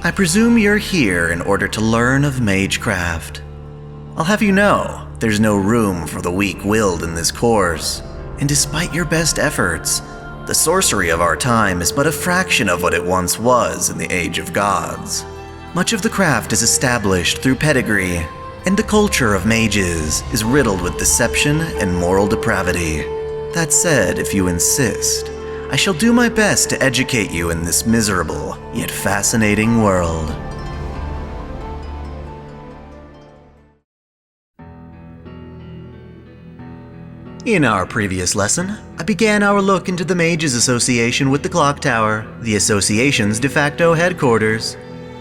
I presume you're here in order to learn of Magecraft. I'll have you know, there's no room for the weak-willed in this course, and despite your best efforts, the sorcery of our time is but a fraction of what it once was in the Age of Gods. Much of the craft is established through pedigree, and the culture of mages is riddled with deception and moral depravity. That said, if you insist, I shall do my best to educate you in this miserable, yet fascinating world. In our previous lesson, I began our look into the Mages Association with the Clock Tower, the association's de facto headquarters.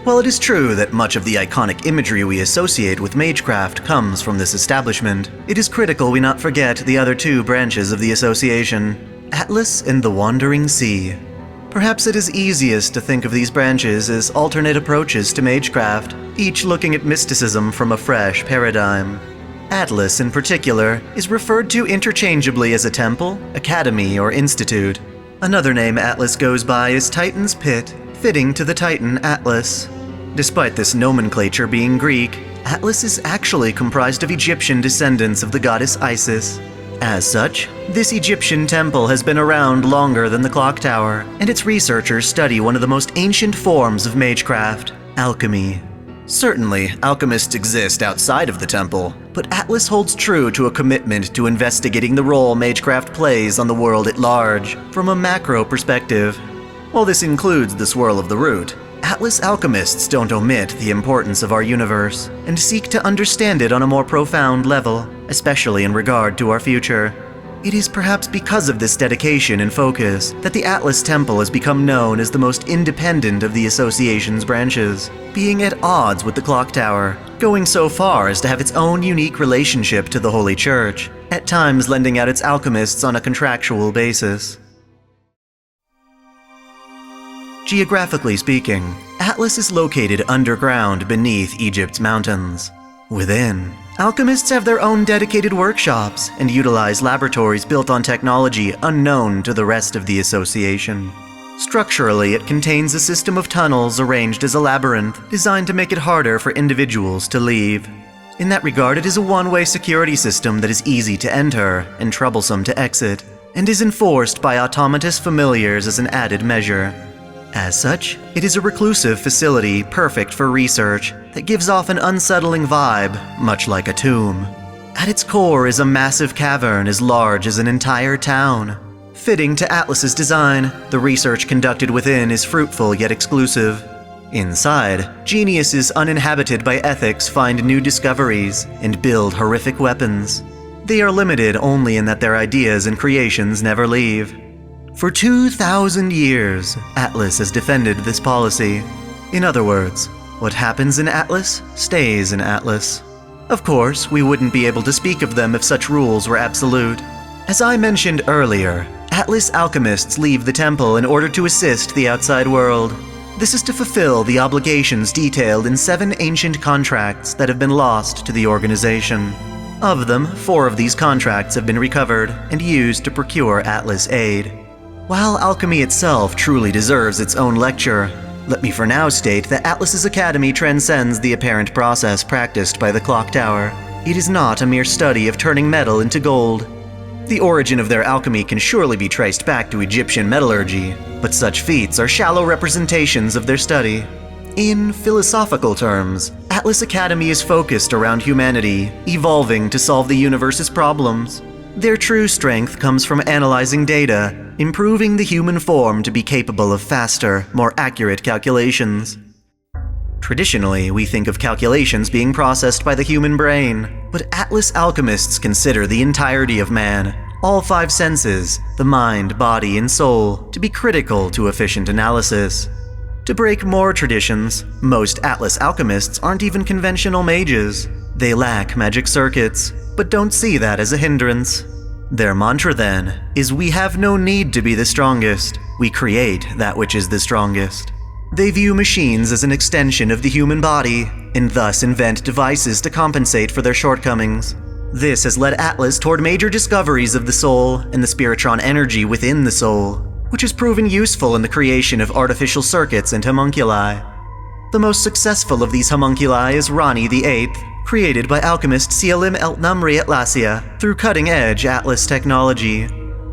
While it is true that much of the iconic imagery we associate with Magecraft comes from this establishment, it is critical we not forget the other two branches of the association, Atlas and the Wandering Sea. Perhaps it is easiest to think of these branches as alternate approaches to Magecraft, each looking at mysticism from a fresh paradigm. Atlas, in particular, is referred to interchangeably as a temple, academy, or institute. Another name Atlas goes by is Titan's Pit, fitting to the Titan Atlas. Despite this nomenclature being Greek, Atlas is actually comprised of Egyptian descendants of the goddess Isis. As such, this Egyptian temple has been around longer than the Clock Tower, and its researchers study one of the most ancient forms of Magecraft, alchemy. Certainly, alchemists exist outside of the temple, but Atlas holds true to a commitment to investigating the role Magecraft plays on the world at large, from a macro perspective. While this includes the swirl of the root, Atlas alchemists don't omit the importance of our universe, and seek to understand it on a more profound level, especially in regard to our future. It is perhaps because of this dedication and focus that the Atlas Temple has become known as the most independent of the association's branches, being at odds with the Clock Tower, going so far as to have its own unique relationship to the Holy Church, at times lending out its alchemists on a contractual basis. Geographically speaking, Atlas is located underground beneath Egypt's mountains. Within, alchemists have their own dedicated workshops and utilize laboratories built on technology unknown to the rest of the association. Structurally, it contains a system of tunnels arranged as a labyrinth, designed to make it harder for individuals to leave. In that regard, it is a one-way security system that is easy to enter and troublesome to exit, and is enforced by automatous familiars as an added measure. As such, it is a reclusive facility perfect for research that gives off an unsettling vibe, much like a tomb. At its core is a massive cavern as large as an entire town. Fitting to Atlas's design, the research conducted within is fruitful yet exclusive. Inside, geniuses uninhabited by ethics find new discoveries and build horrific weapons. They are limited only in that their ideas and creations never leave. For 2,000 years, Atlas has defended this policy. In other words, what happens in Atlas stays in Atlas. Of course, we wouldn't be able to speak of them if such rules were absolute. As I mentioned earlier, Atlas alchemists leave the temple in order to assist the outside world. This is to fulfill the obligations detailed in 7 ancient contracts that have been lost to the organization. Of them, 4 of these contracts have been recovered and used to procure Atlas aid. While alchemy itself truly deserves its own lecture, let me for now state that Atlas's academy transcends the apparent process practiced by the Clock Tower. It is not a mere study of turning metal into gold. The origin of their alchemy can surely be traced back to Egyptian metallurgy, but such feats are shallow representations of their study. In philosophical terms, Atlas Academy is focused around humanity, evolving to solve the universe's problems. Their true strength comes from analyzing data, improving the human form to be capable of faster, more accurate calculations. Traditionally, we think of calculations being processed by the human brain, but Atlas alchemists consider the entirety of man, all 5 senses, the mind, body, and soul, to be critical to efficient analysis. To break more traditions, most Atlas alchemists aren't even conventional mages. They lack magic circuits, but don't see that as a hindrance. Their mantra, then, is we have no need to be the strongest, we create that which is the strongest. They view machines as an extension of the human body, and thus invent devices to compensate for their shortcomings. This has led Atlas toward major discoveries of the soul and the spiritron energy within the soul, which has proven useful in the creation of artificial circuits and homunculi. The most successful of these homunculi is Rani the Eighth, created by alchemist Sealim Eltnumri Atlasia through cutting-edge Atlas technology.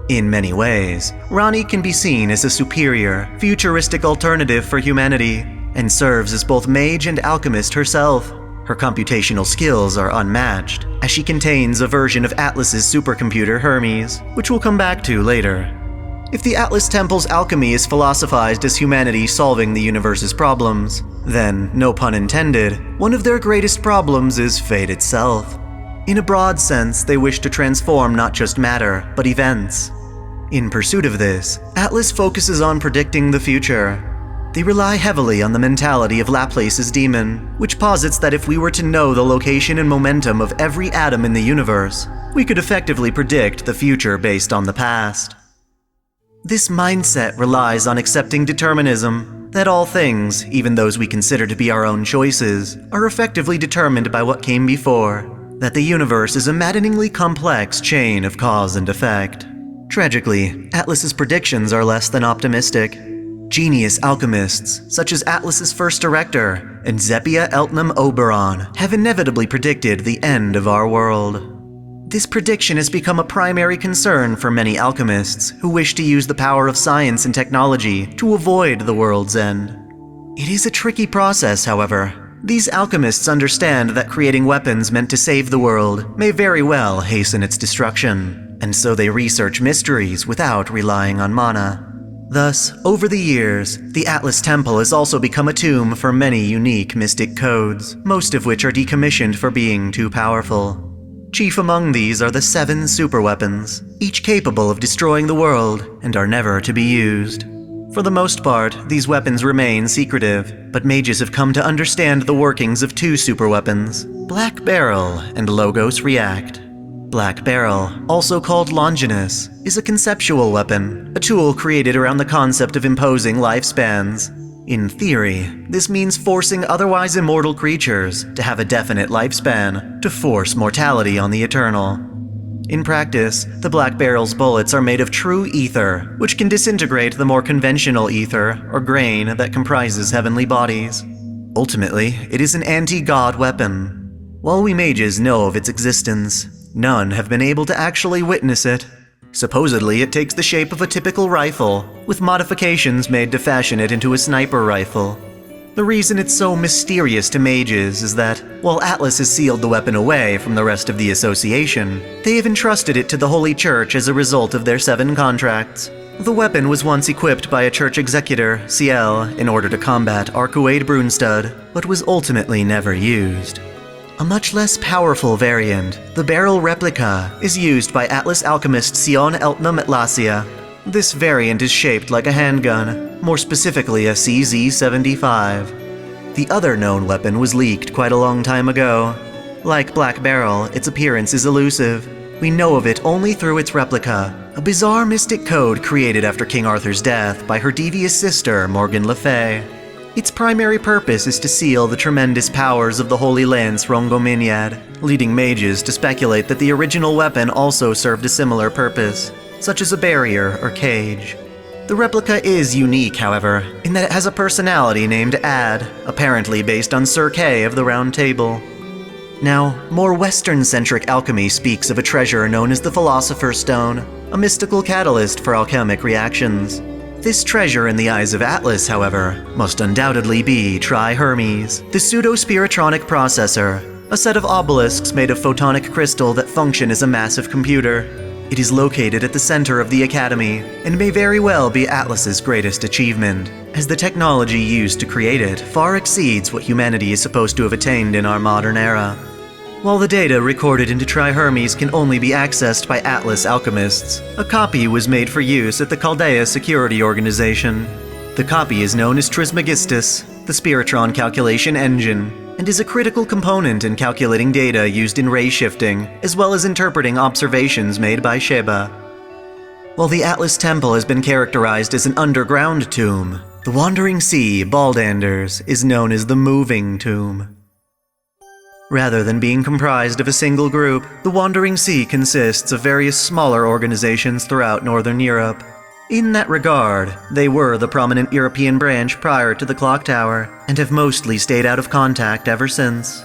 In many ways, Rani can be seen as a superior, futuristic alternative for humanity, and serves as both mage and alchemist herself. Her computational skills are unmatched, as she contains a version of Atlas's supercomputer Hermes, which we'll come back to later. If the Atlas Temple's alchemy is philosophized as humanity solving the universe's problems, then, no pun intended, one of their greatest problems is fate itself. In a broad sense, they wish to transform not just matter, but events. In pursuit of this, Atlas focuses on predicting the future. They rely heavily on the mentality of Laplace's demon, which posits that if we were to know the location and momentum of every atom in the universe, we could effectively predict the future based on the past. This mindset relies on accepting determinism, that all things, even those we consider to be our own choices, are effectively determined by what came before, that the universe is a maddeningly complex chain of cause and effect. Tragically, Atlas's predictions are less than optimistic. Genius alchemists, such as Atlas's first director and Zepia Eltnum Oberon, have inevitably predicted the end of our world. This prediction has become a primary concern for many alchemists who wish to use the power of science and technology to avoid the world's end. It is a tricky process, however. These alchemists understand that creating weapons meant to save the world may very well hasten its destruction, and so they research mysteries without relying on mana. Thus, over the years, the Atlas Temple has also become a tomb for many unique mystic codes, most of which are decommissioned for being too powerful. Chief among these are the 7 superweapons, each capable of destroying the world and are never to be used. For the most part, these weapons remain secretive, but mages have come to understand the workings of 2 superweapons, Black Beryl and Logos React. Black Beryl, also called Longinus, is a conceptual weapon, a tool created around the concept of imposing lifespans. In theory, this means forcing otherwise immortal creatures to have a definite lifespan, to force mortality on the eternal. In practice, the Black Beryl's bullets are made of true ether, which can disintegrate the more conventional ether, or grain, that comprises heavenly bodies. Ultimately, it is an anti-god weapon. While we mages know of its existence, none have been able to actually witness it. Supposedly, it takes the shape of a typical rifle, with modifications made to fashion it into a sniper rifle. The reason it's so mysterious to mages is that, while Atlas has sealed the weapon away from the rest of the association, they have entrusted it to the Holy Church as a result of their 7 contracts. The weapon was once equipped by a church executor, Ciel, in order to combat Arcuade Brunstud, but was ultimately never used. A much less powerful variant, the Beryl Replica, is used by Atlas alchemist Sion Eltnum Atlasia. This variant is shaped like a handgun, more specifically a CZ-75. The other known weapon was leaked quite a long time ago. Like Black Beryl, its appearance is elusive. We know of it only through its replica, a bizarre mystic code created after King Arthur's death by her devious sister, Morgan Le Fay. Its primary purpose is to seal the tremendous powers of the Holy Lance Rongominiad, leading mages to speculate that the original weapon also served a similar purpose, such as a barrier or cage. The replica is unique, however, in that it has a personality named Ad, apparently based on Sir Kay of the Round Table. Now, more Western-centric alchemy speaks of a treasure known as the Philosopher's Stone, a mystical catalyst for alchemic reactions. This treasure in the eyes of Atlas, however, must undoubtedly be Tri-Hermes, the pseudo-spiritronic processor, a set of obelisks made of photonic crystal that function as a massive computer. It is located at the center of the Academy, and may very well be Atlas's greatest achievement, as the technology used to create it far exceeds what humanity is supposed to have attained in our modern era. While the data recorded into Tri-Hermes can only be accessed by Atlas alchemists, a copy was made for use at the Chaldea Security Organization. The copy is known as Trismegistus, the Spiritron calculation engine, and is a critical component in calculating data used in ray shifting, as well as interpreting observations made by Sheba. While the Atlas Temple has been characterized as an underground tomb, the Wandering Sea, Baldanders, is known as the Moving Tomb. Rather than being comprised of a single group, the Wandering Sea consists of various smaller organizations throughout Northern Europe. In that regard, they were the prominent European branch prior to the clock tower, and have mostly stayed out of contact ever since.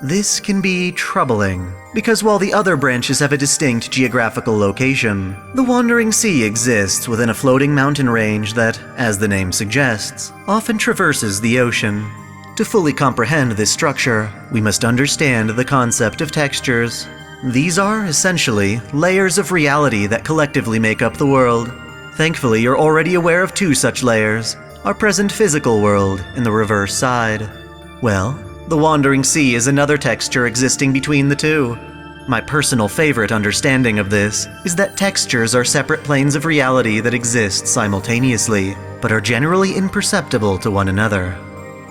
This can be troubling, because while the other branches have a distinct geographical location, the Wandering Sea exists within a floating mountain range that, as the name suggests, often traverses the ocean. To fully comprehend this structure, we must understand the concept of textures. These are, essentially, layers of reality that collectively make up the world. Thankfully, you're already aware of two such layers, our present physical world and the reverse side. Well, the Wandering Sea is another texture existing between the two. My personal favorite understanding of this is that textures are separate planes of reality that exist simultaneously, but are generally imperceptible to one another.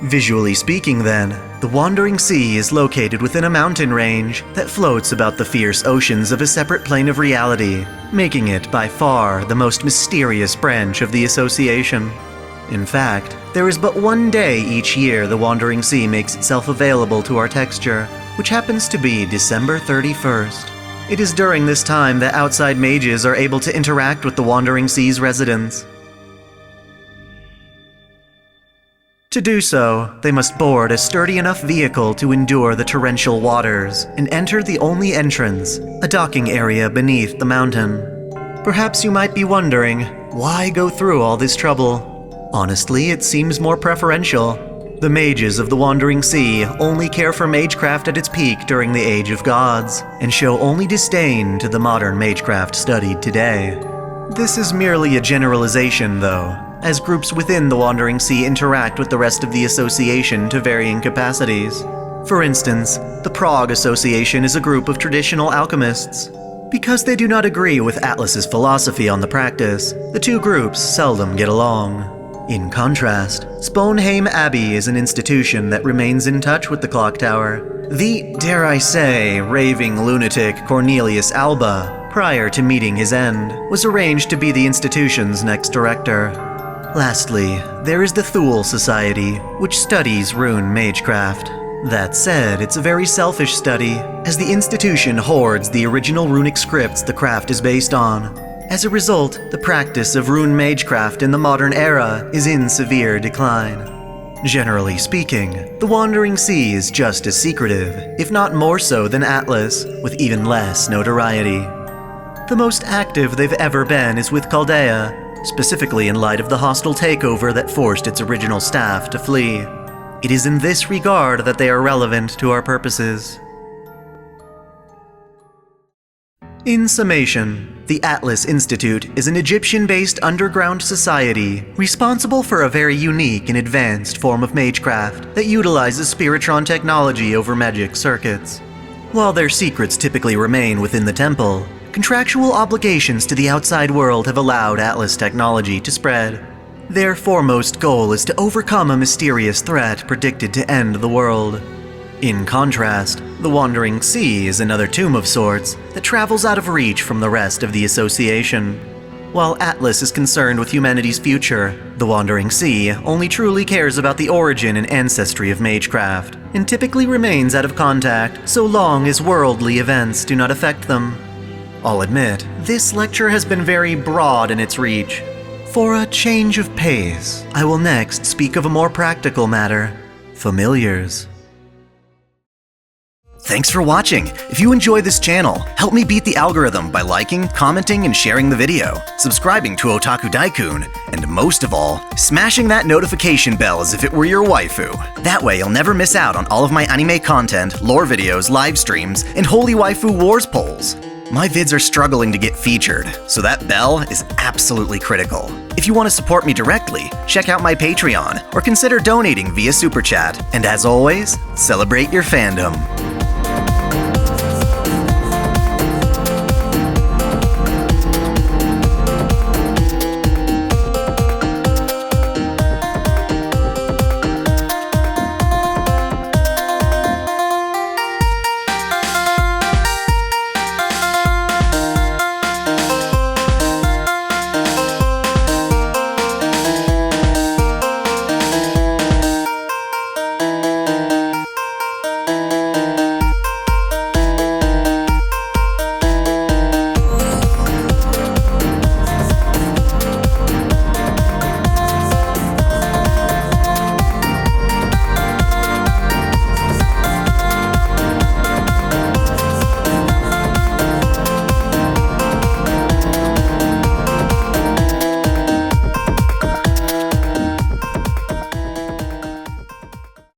Visually speaking then, the Wandering Sea is located within a mountain range that floats about the fierce oceans of a separate plane of reality, making it by far the most mysterious branch of the association. In fact, there is but one day each year the Wandering Sea makes itself available to our texture, which happens to be December 31st. It is during this time that outside mages are able to interact with the Wandering Sea's residents. To do so, they must board a sturdy enough vehicle to endure the torrential waters and enter the only entrance, a docking area beneath the mountain. Perhaps you might be wondering, why go through all this trouble? Honestly, it seems more preferential. The mages of the Wandering Sea only care for Magecraft at its peak during the Age of Gods, and show only disdain to the modern Magecraft studied today. This is merely a generalization, though, as groups within the Wandering Sea interact with the rest of the association to varying capacities. For instance, the Prague Association is a group of traditional alchemists. Because they do not agree with Atlas's philosophy on the practice, the two groups seldom get along. In contrast, Sponheim Abbey is an institution that remains in touch with the clock tower. The, dare I say, raving lunatic Cornelius Alba, prior to meeting his end, was arranged to be the institution's next director. Lastly, there is the Thule Society, which studies rune magecraft. That said, it's a very selfish study, as the institution hoards the original runic scripts the craft is based on. As a result, the practice of rune magecraft in the modern era is in severe decline. Generally speaking, the Wandering Sea is just as secretive, if not more so than Atlas, with even less notoriety. The most active they've ever been is with Chaldea, specifically in light of the hostile takeover that forced its original staff to flee. It is in this regard that they are relevant to our purposes. In summation, the Atlas Institute is an Egyptian-based underground society responsible for a very unique and advanced form of magecraft that utilizes Spiritron technology over magic circuits. While their secrets typically remain within the temple, contractual obligations to the outside world have allowed Atlas technology to spread. Their foremost goal is to overcome a mysterious threat predicted to end the world. In contrast, the Wandering Sea is another tomb of sorts that travels out of reach from the rest of the association. While Atlas is concerned with humanity's future, the Wandering Sea only truly cares about the origin and ancestry of Magecraft, and typically remains out of contact so long as worldly events do not affect them. I'll admit, this lecture has been very broad in its reach. For a change of pace, I will next speak of a more practical matter: familiars. Thanks for watching. If you enjoy this channel, help me beat the algorithm by liking, commenting, and sharing the video, subscribing to OtakuDaiKun, and most of all, smashing that notification bell as if it were your waifu. That way you'll never miss out on all of my anime content, lore videos, live streams, and Holy Waifu Wars polls. My vids are struggling to get featured, so that bell is absolutely critical. If you want to support me directly, check out my Patreon, or consider donating via Super Chat. And as always, celebrate your fandom.